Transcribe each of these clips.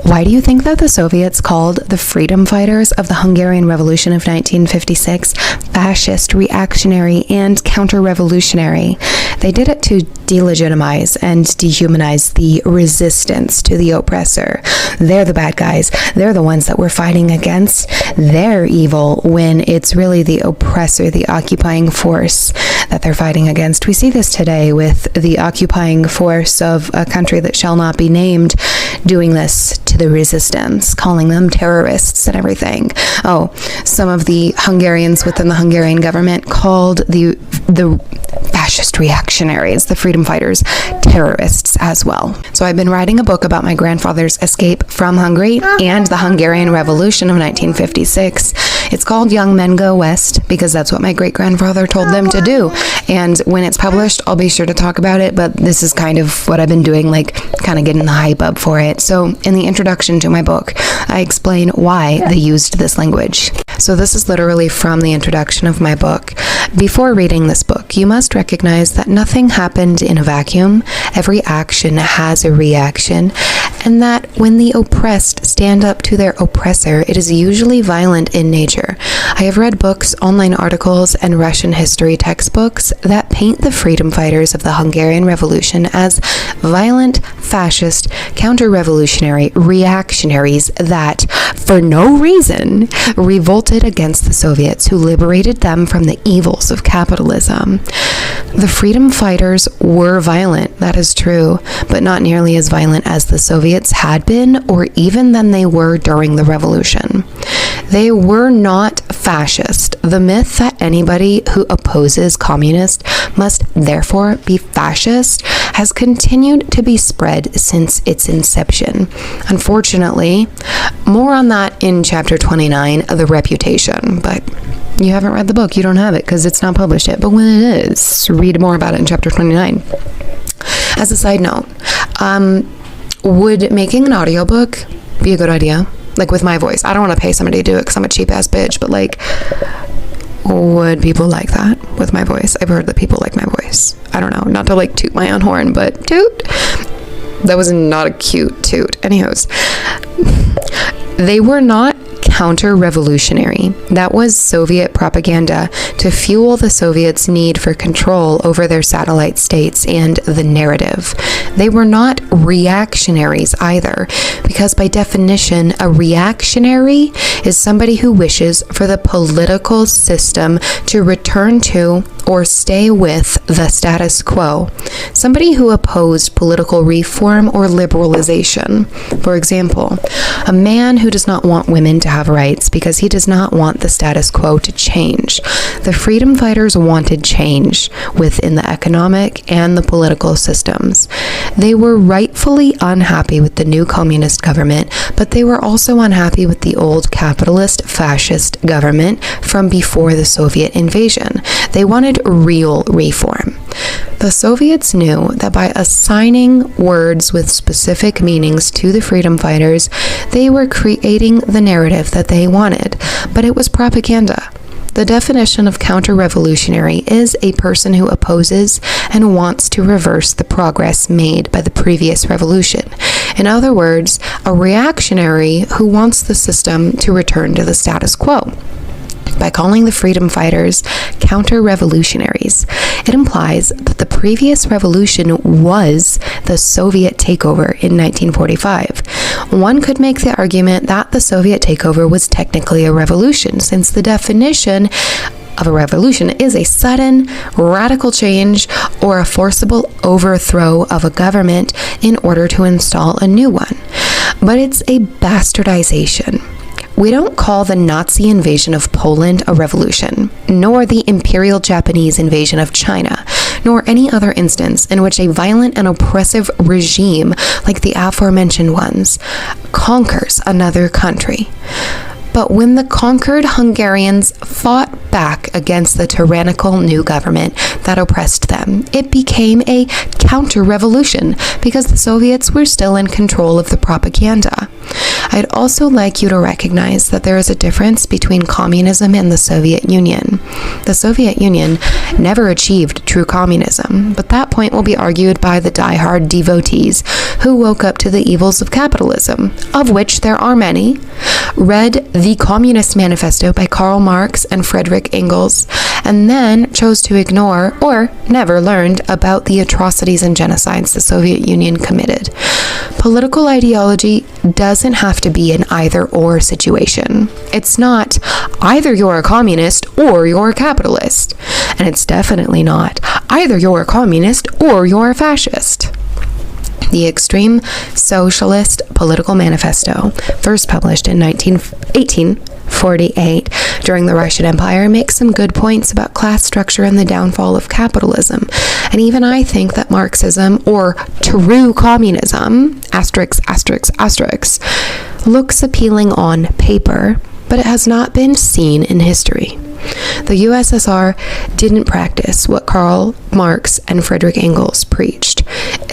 Why do you think that the Soviets called the freedom fighters of the Hungarian Revolution of 1956 fascist, reactionary, and counter-revolutionary? They did it to delegitimize and dehumanize the resistance to the oppressor. They're the bad guys. They're the ones that we're fighting against. They're evil when it's really the oppressor, the occupying force that they're fighting against. We see this today with the occupying force of a country that shall not be named doing this to the resistance, calling them terrorists and everything. Oh, some of the Hungarians within the Hungarian government called the fascist reactionaries, the freedom fighters, terrorists as well. So I've been writing a book about my grandfather's escape from Hungary and the Hungarian Revolution of 1956. It's called Young Men Go West because that's what my great-grandfather told them to do. And when it's published, I'll be sure to talk about it, but this is kind of what I've been doing, like kind of getting the hype up for it. So in the introduction to my book, I explain why they used this language. So this is literally from the introduction of my book. Before reading this book, you must recognize that nothing happened in a vacuum. Every action has a reaction, and that when the oppressed stand up to their oppressor, it is usually violent in nature. I have read books, online articles, and Russian history textbooks that paint the freedom fighters of the Hungarian Revolution as violent, fascist, counter-revolutionary reactionaries that, for no reason, revolted against the Soviets who liberated them from the evils of capitalism. The freedom fighters were violent, that is true, but not nearly as violent as the Soviets had been or even than they were during the revolution. They were not fascist. The myth that anybody who opposes communists must therefore be fascist has continued to be spread since its inception. Unfortunately, more on that in chapter 29, The Reputation, but you haven't read the book, you don't have it because it's not published yet, but when it is, read more about it in chapter 29. As a side note, would making an audiobook be a good idea? Like with my voice. I don't want to pay somebody to do it because I'm a cheap ass bitch, but like, would people like that with my voice? I've heard that people like my voice. I don't know, not to like toot my own horn, but toot. That was not a cute toot. Anyways, they were not counter-revolutionary. That was Soviet propaganda to fuel the Soviets' need for control over their satellite states and the narrative. They were not reactionaries either, because by definition, a reactionary is somebody who wishes for the political system to return to or stay with the status quo. Somebody who opposed political reform or liberalization. For example, a man who does not want women to have rights because he does not want the status quo to change. The freedom fighters wanted change within the economic and the political systems. They were rightfully unhappy with the new communist government, but they were also unhappy with the old capitalist fascist government from before the Soviet invasion. They wanted real reform. The Soviets knew that by assigning words with specific meanings to the freedom fighters, they were creating the narrative that they wanted, but it was propaganda. The definition of counter-revolutionary is a person who opposes and wants to reverse the progress made by the previous revolution. In other words, a reactionary who wants the system to return to the status quo. By calling the freedom fighters counter-revolutionaries, it implies that the previous revolution was the Soviet takeover in 1945. One could make the argument that the Soviet takeover was technically a revolution, since the definition of a revolution is a sudden, radical change or a forcible overthrow of a government in order to install a new one. But it's a bastardization. We don't call the Nazi invasion of Poland a revolution, nor the Imperial Japanese invasion of China, nor any other instance in which a violent and oppressive regime, like the aforementioned ones, conquers another country. But when the conquered Hungarians fought back against the tyrannical new government that oppressed them, it became a counter-revolution because the Soviets were still in control of the propaganda. I'd also like you to recognize that there is a difference between communism and the Soviet Union. The Soviet Union never achieved true communism, but that point will be argued by the die-hard devotees who woke up to the evils of capitalism, of which there are many, read The Communist Manifesto by Karl Marx and Friedrich Engels, and then chose to ignore or never learned about the atrocities and genocides the Soviet Union committed. Political ideology doesn't have to be an either-or situation. It's not either you're a communist or you're a capitalist. And it's definitely not either you're a communist or you're a fascist. The Extreme Socialist Political Manifesto, first published in 1848 during the Russian Empire, makes some good points about class structure and the downfall of capitalism. And even I think that Marxism, or true communism, asterisk, asterisk, asterisk, looks appealing on paper, but it has not been seen in history. The USSR didn't practice what Karl Marx and Friedrich Engels preached,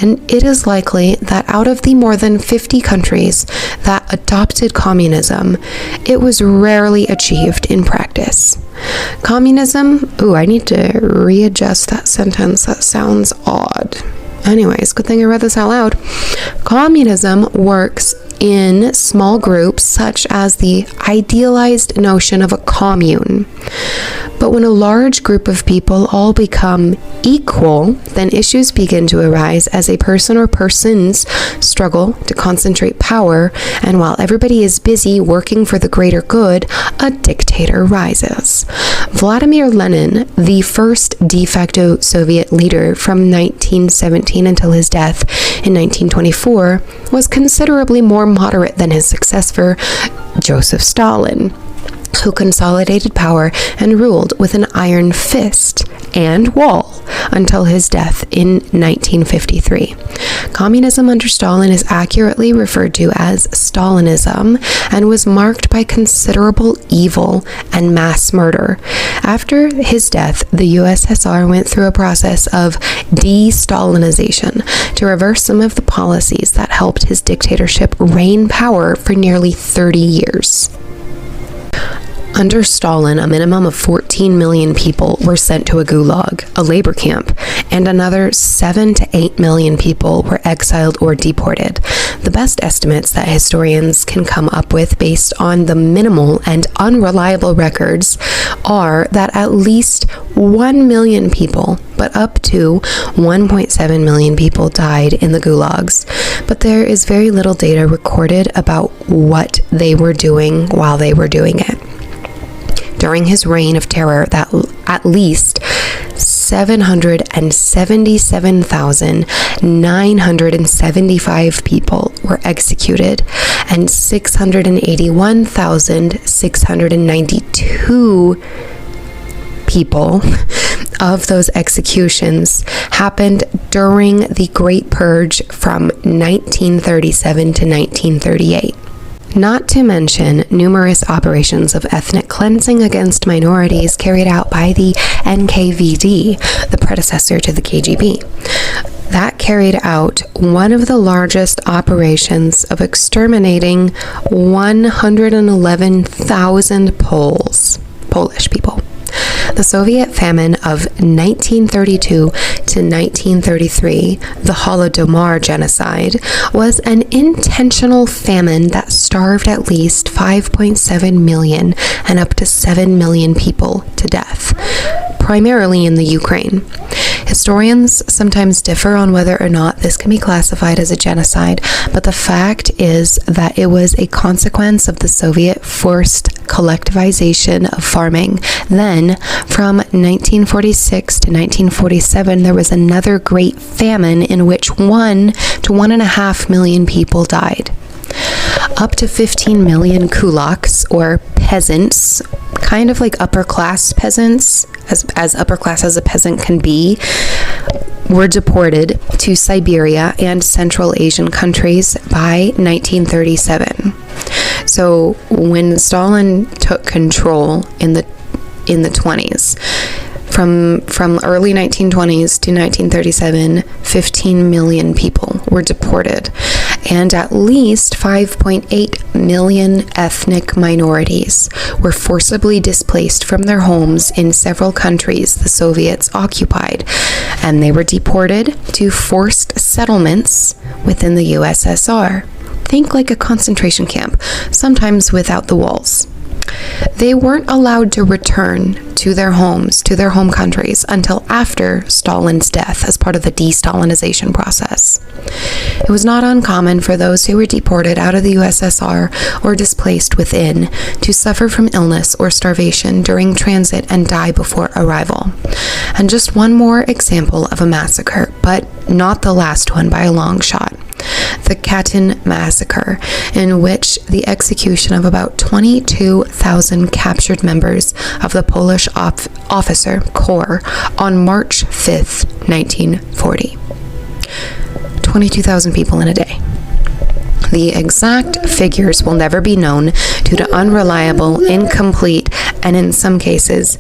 and it is likely that out of the more than 50 countries that adopted communism, it was rarely achieved in practice. Communism, I need to readjust that sentence, that sounds odd. Anyways, good thing I read this out loud. Communism works in small groups, such as the idealized notion of a commune. But when a large group of people all become equal, then issues begin to arise as a person or persons struggle to concentrate power, and while everybody is busy working for the greater good, a dictator rises. Vladimir Lenin, the first de facto Soviet leader from 1917 until his death in 1924, was considerably more moderate than his successor, Joseph Stalin, who consolidated power and ruled with an iron fist and wall until his death in 1953. Communism under Stalin is accurately referred to as Stalinism and was marked by considerable evil and mass murder. After his death, the USSR went through a process of de-Stalinization to reverse some of the policies that helped his dictatorship reign power for nearly 30 years. Under Stalin, a minimum of 14 million people were sent to a gulag, a labor camp, and another 7 to 8 million people were exiled or deported. The best estimates that historians can come up with based on the minimal and unreliable records are that at least 1 million people, but up to 1.7 million people died in the gulags. But there is very little data recorded about what they were doing while they were doing it. During his reign of terror, that at least 777,975 people were executed, and 681,692 people of those executions happened during the Great Purge from 1937 to 1938. Not to mention numerous operations of ethnic cleansing against minorities carried out by the NKVD, the predecessor to the KGB. That carried out one of the largest operations of exterminating 111,000 Polish people. The Soviet famine of 1932 to 1933, the Holodomor genocide, was an intentional famine that starved at least 5.7 million and up to 7 million people to death, primarily in the Ukraine. Historians sometimes differ on whether or not this can be classified as a genocide, but the fact is that it was a consequence of the Soviet forced collectivization of farming. Then, from 1946 to 1947, there was another great famine in which 1 to 1.5 million people died. Up to 15 million kulaks, or peasants, kind of like upper-class peasants, as upper-class as a peasant can be, were deported to Siberia and Central Asian countries by 1937. So when Stalin took control in the 20s, from early 1920s to 1937, 15 million people were deported. and at least 5.8 million ethnic minorities were forcibly displaced from their homes in several countries the Soviets occupied, and they were deported to forced settlements within the USSR. Think like a concentration camp, sometimes without the walls. They weren't allowed to return to their homes, to their home countries, until after Stalin's death as part of the de-Stalinization process. It was not uncommon for those who were deported out of the USSR or displaced within to suffer from illness or starvation during transit and die before arrival. And just one more example of a massacre, but not the last one by a long shot. The Katyn massacre, in which the execution of about 22,000 captured members of the Polish officer corps on March 5th, 1940. 22,000 people in a day. The exact figures will never be known due to unreliable, incomplete, and in some cases,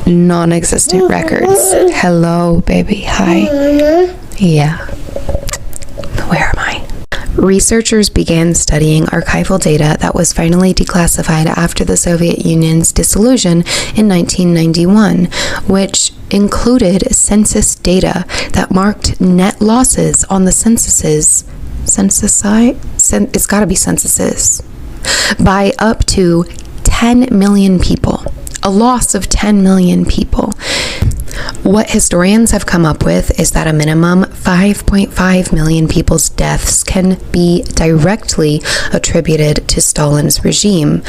non-existent records. Hello, baby. Hi. Yeah. Where am I? Researchers began studying archival data that was finally declassified after the Soviet Union's dissolution in 1991, which included census data that marked net losses on the it's got to be censuses, by up to 10 million people. A loss of 10 million people. What historians have come up with is that a minimum 5.5 million people's deaths can be directly attributed to Stalin's regime,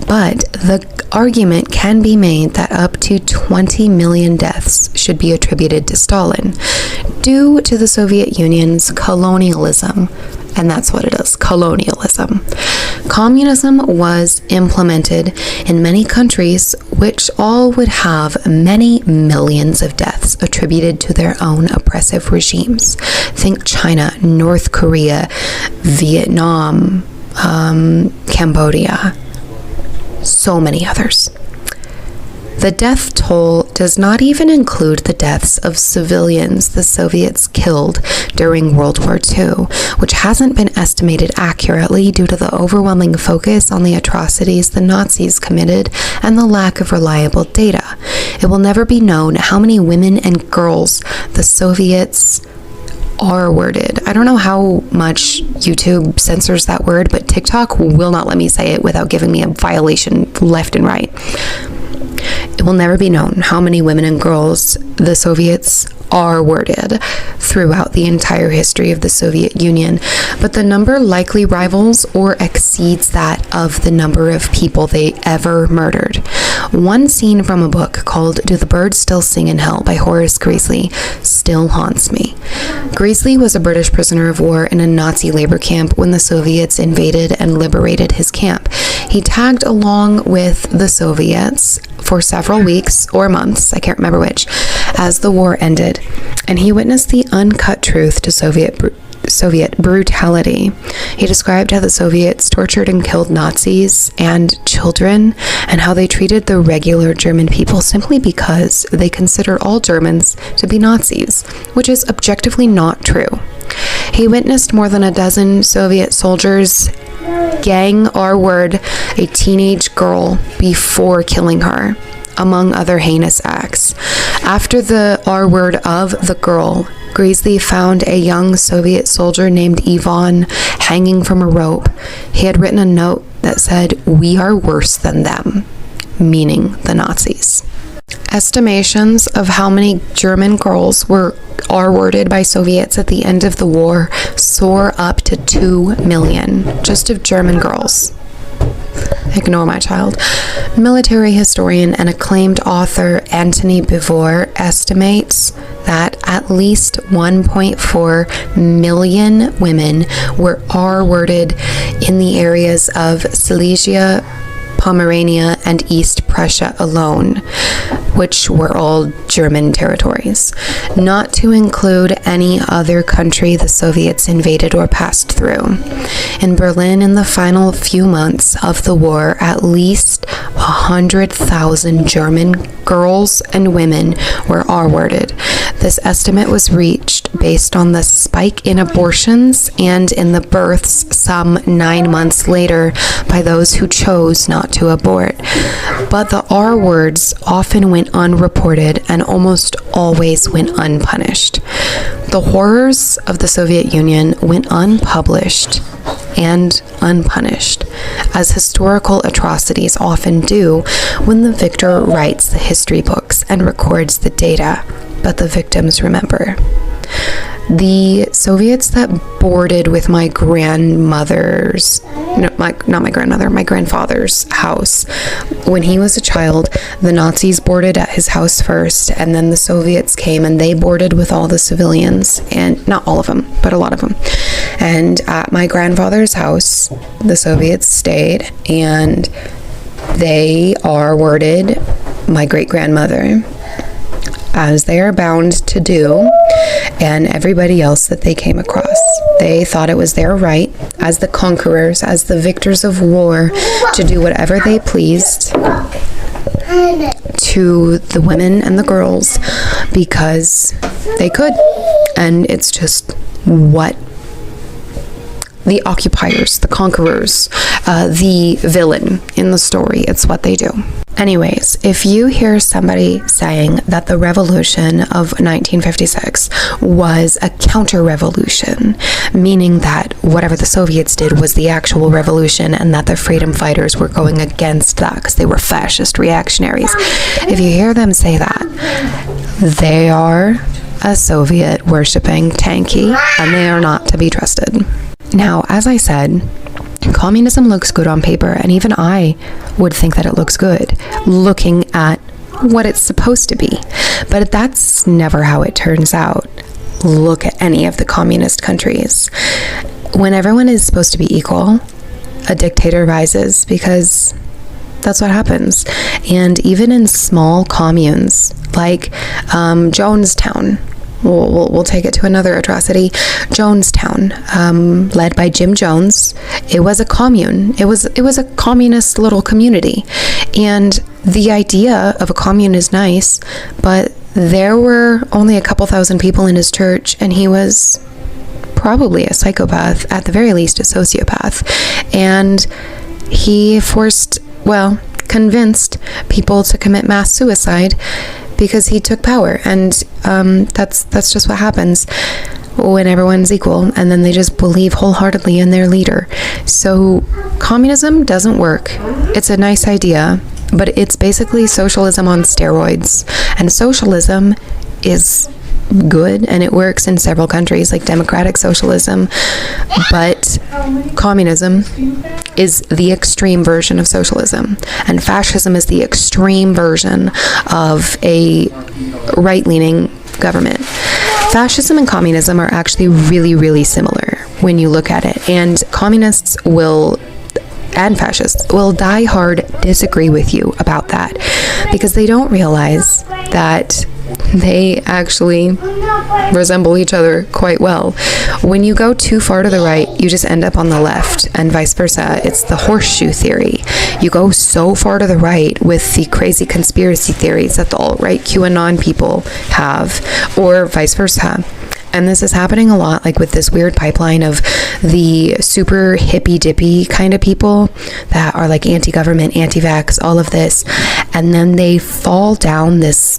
but the argument can be made that up to 20 million deaths should be attributed to Stalin due to the Soviet Union's colonialism. And that's what it is, colonialism. Communism was implemented in many countries, which all would have many millions of deaths attributed to their own oppressive regimes. Think China, North Korea, Vietnam, Cambodia, so many others. The death toll does not even include the deaths of civilians the Soviets killed during World War II, which hasn't been estimated accurately due to the overwhelming focus on the atrocities the Nazis committed and the lack of reliable data. It will never be known how many women and girls the Soviets R-worded. I don't know how much YouTube censors that word, but TikTok will not let me say it without giving me a violation left and right. It will never be known how many women and girls the Soviets R-worded throughout the entire history of the Soviet Union, but the number likely rivals or exceeds that of the number of people they ever murdered. One scene from a book called Do the Birds Still Sing in Hell by Horace Greeley still haunts me. Greeley was a British prisoner of war in a Nazi labor camp when the Soviets invaded and liberated his camp. He tagged along with the Soviets for several weeks or months, I can't remember which, as the war ended, and he witnessed the uncut truth to Soviet brutality. He described how the Soviets tortured and killed Nazis and children, and how they treated the regular German people simply because they considered all Germans to be Nazis, which is objectively not true. He witnessed more than a dozen Soviet soldiers gang R-word a teenage girl before killing her, among other heinous acts. After the R-word of the girl, Greeley found a young Soviet soldier named Ivan hanging from a rope. He had written a note that said, "We are worse than them," meaning the Nazis. Estimations of how many German girls were R-worded by Soviets at the end of the war soar up to 2 million, just of German girls. Ignore my child. Military historian and acclaimed author Antony Beevor estimates that at least 1.4 million women were R-worded in the areas of Silesia, Pomerania, and East Prussia alone, which were all German territories, not to include any other country the Soviets invaded or passed through. In Berlin, in the final few months of the war, at least 100,000 German girls and women were R-worded. This estimate was reached based on the spike in abortions and in the births some 9 months later by those who chose not to abort. But the R words often went unreported and almost always went unpunished. The horrors of the Soviet Union went unpublished and unpunished, as historical atrocities often do when the victor writes the history books and records the data, but the victims remember. The Soviets that boarded with my grandfather's house. When he was a child, the Nazis boarded at his house first, and then the Soviets came and they boarded with all the civilians, and not all of them, but a lot of them. And at my grandfather's house, the Soviets stayed, and they R-worded my great-grandmother, as they are bound to do, and everybody else that they came across. They thought it was their right, as the conquerors, as the victors of war, to do whatever they pleased to the women and the girls because they could. And it's just what the occupiers, the conquerors, the villain in the story, it's what they do. Anyways, if you hear somebody saying that the revolution of 1956 was a counter-revolution, meaning that whatever the Soviets did was the actual revolution and that the freedom fighters were going against that because they were fascist reactionaries, if you hear them say that, they are a Soviet worshipping tanky and they are not to be trusted. Now, as I said, communism looks good on paper, and even I would think that it looks good looking at what it's supposed to be. But that's never how it turns out. Look at any of the communist countries. When everyone is supposed to be equal, a dictator rises because that's what happens. And even in small communes like Jonestown, We'll take it to another atrocity. Jonestown, led by Jim Jones. It was a commune. It was a communist little community. And the idea of a commune is nice, but there were only a couple thousand people in his church, and he was probably a psychopath, at the very least a sociopath. And he convinced people to commit mass suicide because he took power, and that's just what happens when everyone's equal, and then they just believe wholeheartedly in their leader. So communism doesn't work. It's a nice idea, but it's basically socialism on steroids, and socialism is good and it works in several countries, like democratic socialism, but communism is the extreme version of socialism, and fascism is the extreme version of a right-leaning government. Fascism and communism are actually really, really similar when you look at it, and communists and fascists will die hard disagree with you about that because they don't realize that they actually resemble each other quite well. When you go too far to the right, you just end up on the left, and vice versa. It's the horseshoe theory. You go so far to the right with the crazy conspiracy theories that the alt-right QAnon people have, or vice versa. And this is happening a lot, like with this weird pipeline of the super hippy-dippy kind of people that are like anti-government, anti-vax, all of this. And then they fall down this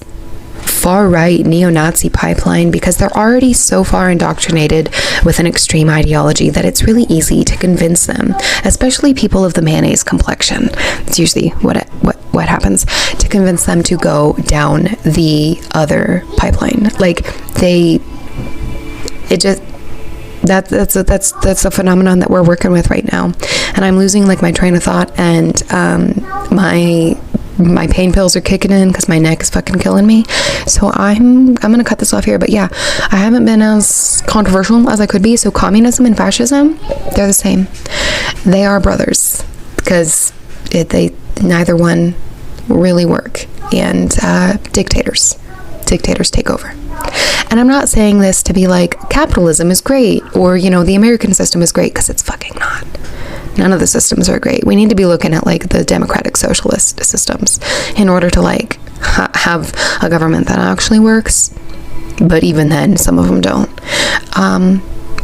far-right neo-Nazi pipeline because they're already so far indoctrinated with an extreme ideology that it's really easy to convince them, especially people of the mayonnaise complexion. It's usually what happens, to convince them to go down the other pipeline. Like that's a phenomenon that we're working with right now, and I'm losing like my train of thought, and my pain pills are kicking in because my neck is fucking killing me. So I'm gonna cut this off here. But yeah, I haven't been as controversial as I could be. So communism and fascism, they're the same. They are brothers because they neither one really work, and dictators take over. And I'm not saying this to be like capitalism is great, or the American system is great, because it's fucking not. None of the systems are great. We need to be looking at like the democratic socialist systems in order to like have a government that actually works. But even then, some of them don't.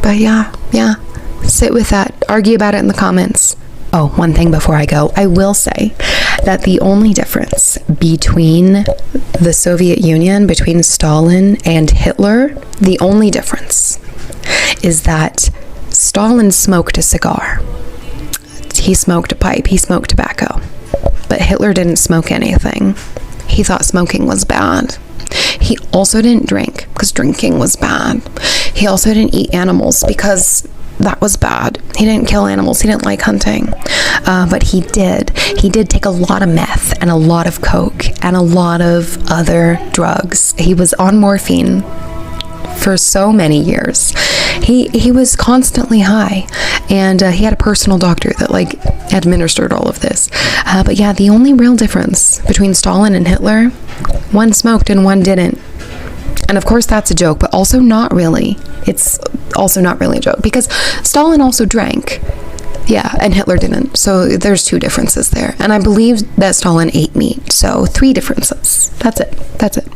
But yeah, sit with that. Argue about it in the comments. Oh, one thing before I go, I will say that the only difference between the Soviet Union, between Stalin and Hitler, the only difference is that Stalin smoked a cigar. He smoked a pipe. He smoked tobacco. But Hitler didn't smoke anything. He thought smoking was bad. He also didn't drink because drinking was bad. He also didn't eat animals because that was bad. He didn't kill animals. He didn't like hunting. But he did take a lot of meth and a lot of coke and a lot of other drugs. He was on morphine for so many years. He was constantly high, and he had a personal doctor that like administered all of this. But yeah, the only real difference between Stalin and Hitler, one smoked and one didn't. And of course that's a joke, but also not really. It's also not really a joke because Stalin also drank. Yeah, and Hitler didn't. So there's two differences there. And I believe that Stalin ate meat. So 3 differences. That's it.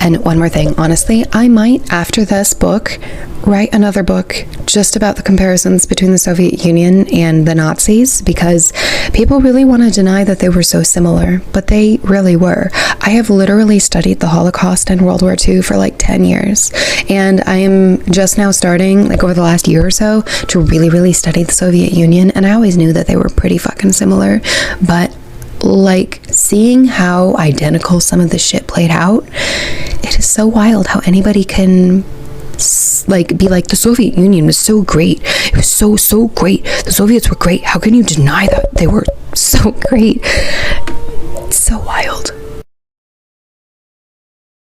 And one more thing, honestly, I might, after this book, write another book just about the comparisons between the Soviet Union and the Nazis, because people really want to deny that they were so similar, but they really were. I have literally studied the Holocaust and World War II for like 10 years, and I am just now starting, like over the last year or so, to really study the Soviet Union, and I always knew that they were pretty fucking similar, but like seeing how identical some of this shit played out, it is so wild how anybody can like be like, the Soviet Union was so great, it was so great, the Soviets were great, how can you deny that they were so great? It's so wild.